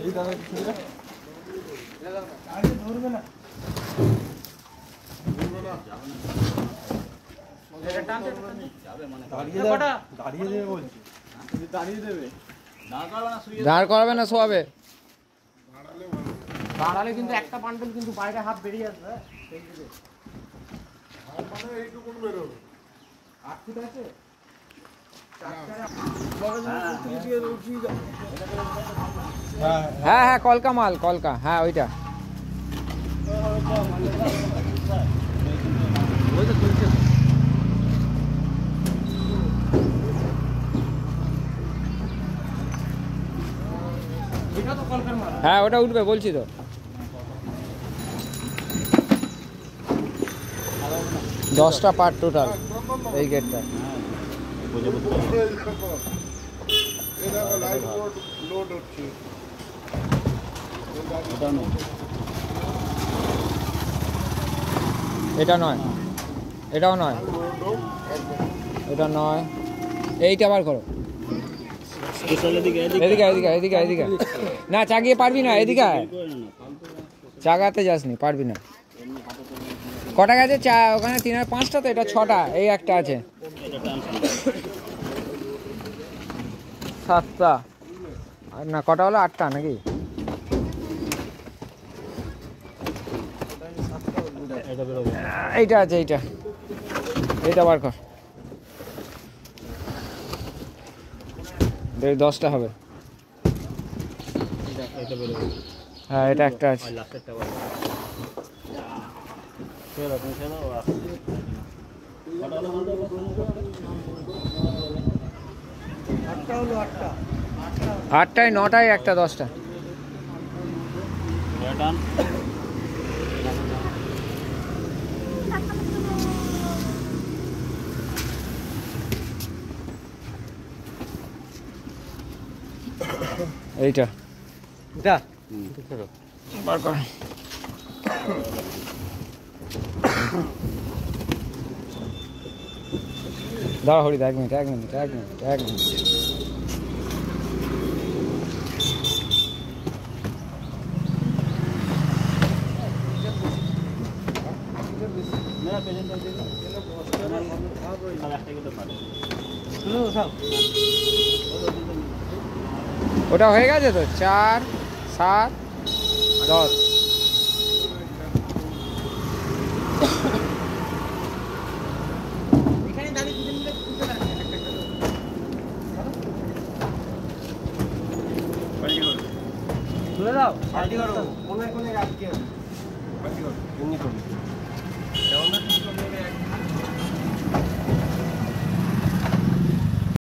এই দাদা কি ছিল ধরবে না দাঁড়িয়ে দেবে বলছি দাঁড়িয়ে দেবে দাঁড় করাবে না শোয়াবে দাঁড়ালে কিন্তু একটা বান্ডেল কিন্তু বাইরে হাত বেরিয়ে আসবে এইটুকুন বেরোবে 8 ফুট আছে হ্যাঁ হ্যাঁ কলকা মাল কলকা হ্যাঁ ওইটা হ্যাঁ ওটা উঠবে বলছি তো 10টা পার্ট টোটাল এই গেটটা এটা নয় এটাও নয় এটা নয় এইটা আবার করো এদিকে এদিকে এদিকে এদিকে না চাগিয়ে পারবি না এদিকে চাগাতে যাসনি পারবি না কটা গেছে ওখানে 3 আর 5টা তো এটা 6টা এই একটা আছে 7টা আর না কটা হলো 8টা নাকি এইটা আছে এইটা বার কর 10টা হবে হ্যাঁ এটা একটা আছে আটটায় 9টায় একটা 10টা এইটা এটা বার কর দাঁড়া হরিদা 1 মিনিট ওটা হয়ে গেছে তো 4 7 10 তুলে দাও পাল্টি করো কোনে রাখতে হবে পাল্টি করো এমনি করো